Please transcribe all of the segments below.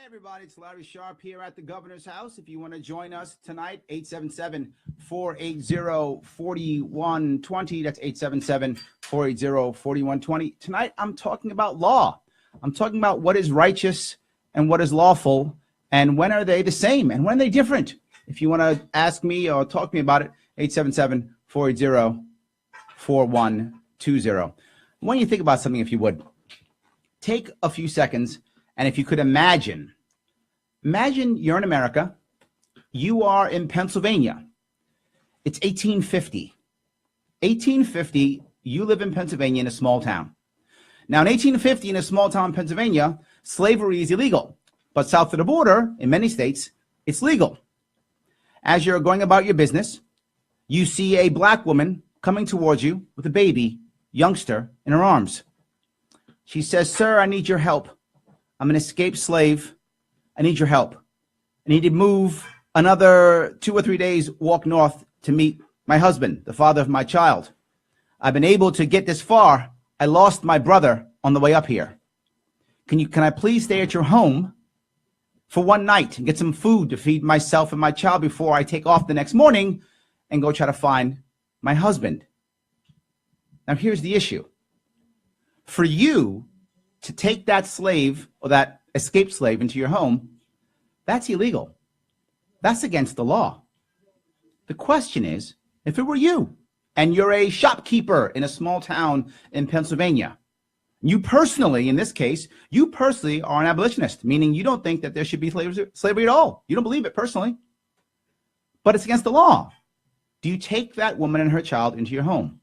Everybody, it's Larry Sharpe here at the Governor's House. If you want to join us tonight, 877-480-4120. That's 877-480-4120. Tonight, I'm talking about law. I'm talking about what is righteous and what is lawful, and when are they the same, and when are they different? If you want to ask me or talk to me about it, 877-480-4120. I want you to think about something, if you would. Take a few seconds, and if you could imagine you're in America, you are in Pennsylvania. It's 1850. 1850, you live in Pennsylvania in a small town. Now, in 1850, in a small town in Pennsylvania, slavery is illegal. But south of the border, in many states, it's legal. As you're going about your business, you see a black woman coming towards you with a baby, youngster, in her arms. She says, "Sir, I need your help. I'm an escaped slave. I need your help. I need to move another 2 or 3 days, walk north to meet my husband, the father of my child. I've been able to get this far. I lost my brother on the way up here. Can I please stay at your home for one night and get some food to feed myself and my child before I take off the next morning and go try to find my husband?" Now, here's the issue. For you to take that slave or that escaped slave into your home, that's illegal. That's against the law. The question is, if it were you and you're a shopkeeper in a small town in Pennsylvania, you personally, in this case, you personally are an abolitionist, meaning you don't think that there should be slavery at all. You don't believe it personally, but it's against the law. Do you take that woman and her child into your home?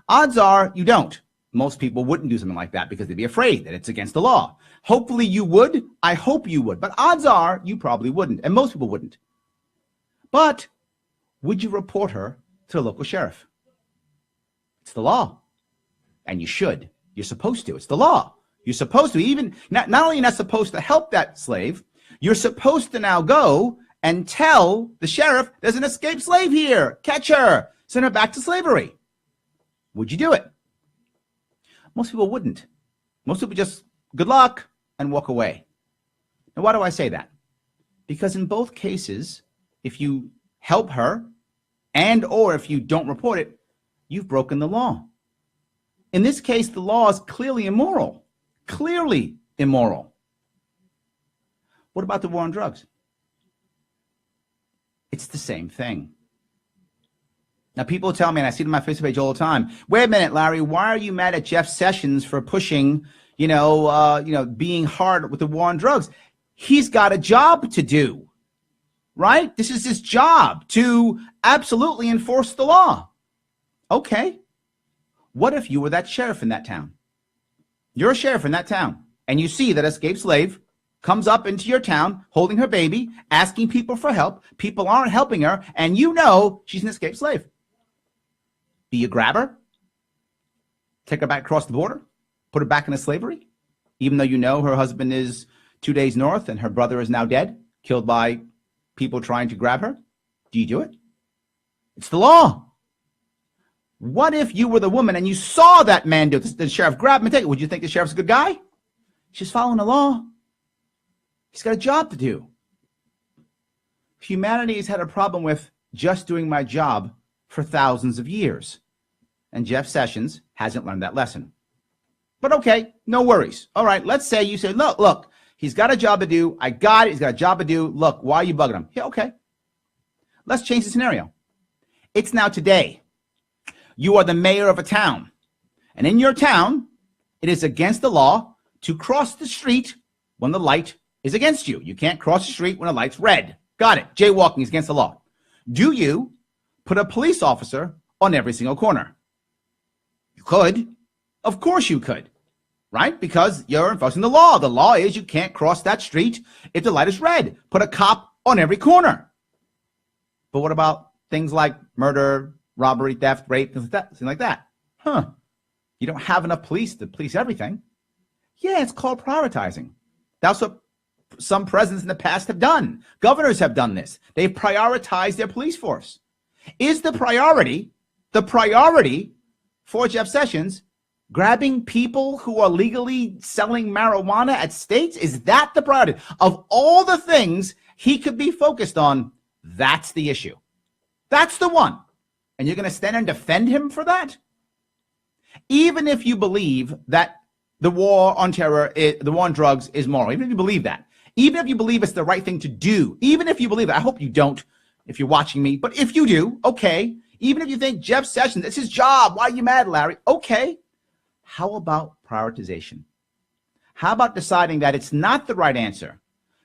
Odds are you don't. Most people wouldn't do something like that because they'd be afraid that it's against the law. Hopefully you would. I hope you would. But odds are you probably wouldn't. And most people wouldn't. But would you report her to the local sheriff? It's the law. And you should. You're supposed to. It's the law. You're supposed to. Even not only are you not supposed to help that slave, you're supposed to now go and tell the sheriff, "There's an escaped slave here. Catch her. Send her back to slavery." Would you do it? Most people wouldn't. Most people just, good luck, and walk away. Now, why do I say that? Because in both cases, if you help her and or if you don't report it, you've broken the law. In this case, the law is clearly immoral. Clearly immoral. What about the war on drugs? It's the same thing. Now, people tell me, and I see it on my Facebook page all the time, "Wait a minute, Larry, why are you mad at Jeff Sessions for pushing, being hard with the war on drugs? He's got a job to do, right? This is his job to absolutely enforce the law." Okay. What if you were that sheriff in that town? You're a sheriff in that town, and you see that escaped slave comes up into your town holding her baby, asking people for help. People aren't helping her, and you know she's an escaped slave. Do you grab her, take her back across the border, put her back into slavery, even though you know her husband is 2 days north and her brother is now dead, killed by people trying to grab her? Do you do it? It's the law. What if you were the woman and you saw that man do it? The sheriff grab him and take it. Would you think the sheriff's a good guy? She's following the law. He's got a job to do. Humanity has had a problem with just doing my job for thousands of years. And Jeff Sessions hasn't learned that lesson. But okay, no worries. All right, let's say you say, look, he's got a job to do. I got it. He's got a job to do. Look, why are you bugging him? Yeah, okay. Let's change the scenario. It's now today. You are the mayor of a town. And in your town, it is against the law to cross the street when the light is against you. You can't cross the street when the light's red. Got it. Jaywalking is against the law. Do you put a police officer on every single corner? You could. Of course you could, right? Because you're enforcing the law. The law is you can't cross that street if the light is red. Put a cop on every corner. But what about things like murder, robbery, theft, rape, things like that? You don't have enough police to police everything. Yeah, it's called prioritizing. That's what some presidents in the past have done. Governors have done this. They've prioritized their police force. Is the priority for Jeff Sessions Grabbing people who are legally selling marijuana at states? Is that the priority? Of all the things he could be focused on, that's the issue. That's the one. And you're going to stand and defend him for that? Even if you believe that the war on terror, the war on drugs is moral, even if you believe that, even if you believe it's the right thing to do, even if you believe it, I hope you don't if you're watching me, but if you do, okay. Even if you think Jeff Sessions, it's his job, why are you mad, Larry? Okay. How about prioritization? How about deciding that it's not the right answer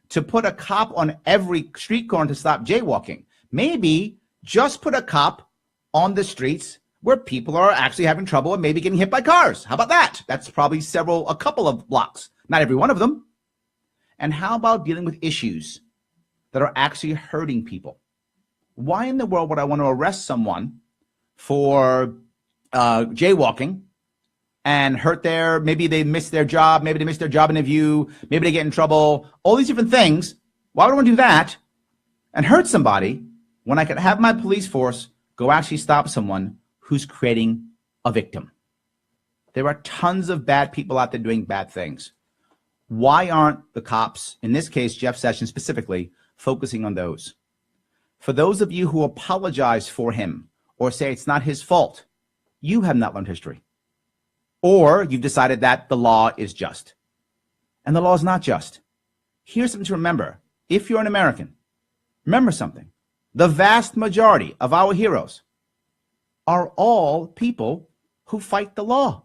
to put a cop on every street corner to stop jaywalking? Maybe just put a cop on the streets where people are actually having trouble and maybe getting hit by cars. How about that? That's probably a couple of blocks, not every one of them. And how about dealing with issues that are actually hurting people? Why in the world would I want to arrest someone for jaywalking and hurt maybe they missed their job, maybe they missed their job interview, maybe they get in trouble, all these different things. Why would I want to do that and hurt somebody when I could have my police force go actually stop someone who's creating a victim? There are tons of bad people out there doing bad things. Why aren't the cops, in this case, Jeff Sessions specifically, focusing on those? For those of you who apologize for him or say it's not his fault, you have not learned history. Or you've decided that the law is just. And the law is not just. Here's something to remember. If you're an American, remember something. The vast majority of our heroes are all people who fight the law.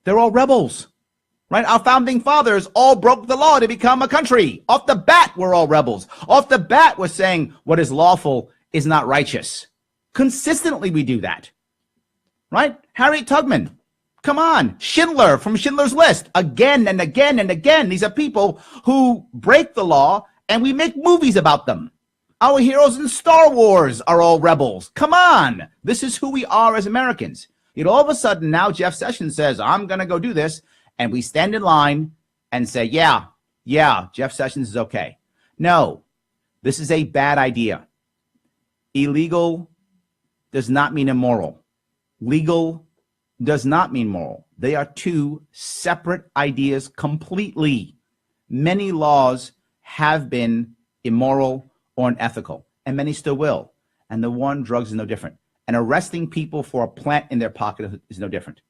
They're all rebels, right? Our founding fathers all broke the law to become a country. Off the bat, we're all rebels. Off the bat, we're saying what is lawful is not righteous. Consistently, we do that, right? Harriet Tubman, come on. Schindler from Schindler's List, again and again and again. These are people who break the law, and we make movies about them. Our heroes in Star Wars are all rebels. Come on. This is who we are as Americans. Yet all of a sudden, now Jeff Sessions says, I'm going to go do this. And we stand in line and say, yeah, Jeff Sessions is okay. No, this is a bad idea. Illegal does not mean immoral. Legal does not mean moral. They are two separate ideas completely. Many laws have been immoral or unethical, and many still will. And the war on drugs is no different. And arresting people for a plant in their pocket is no different.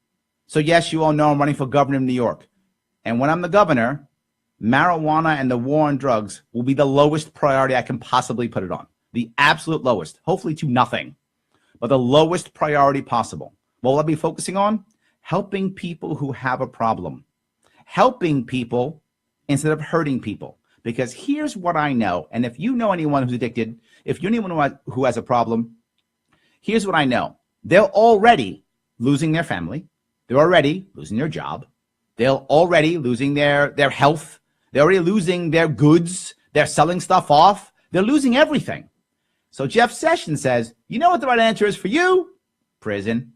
So yes, you all know I'm running for governor of New York. And when I'm the governor, marijuana and the war on drugs will be the lowest priority I can possibly put it on. The absolute lowest, hopefully to nothing, but the lowest priority possible. What will I be focusing on? Helping people who have a problem. Helping people instead of hurting people. Because here's what I know, and if you know anyone who's addicted, if you know anyone who has a problem, here's what I know. They're already losing their family. They're already losing their job. They're already losing their health. They're already losing their goods. They're selling stuff off. They're losing everything. So Jeff Sessions says, you know what the right answer is for you? Prison.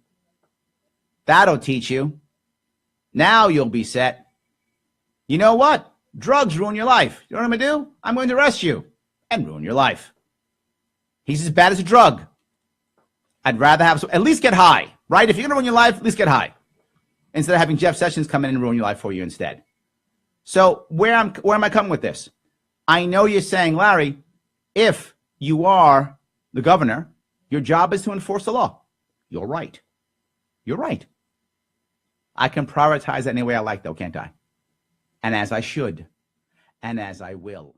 That'll teach you. Now you'll be set. You know what? Drugs ruin your life. You know what I'm going to do? I'm going to arrest you and ruin your life. He's as bad as a drug. I'd rather have at least get high, right? If you're going to ruin your life, at least get high. Instead of having Jeff Sessions come in and ruin your life for you instead. So where am I coming with this? I know you're saying, Larry, if you are the governor, your job is to enforce the law. You're right. You're right. I can prioritize that any way I like, though, can't I? And as I should, and as I will.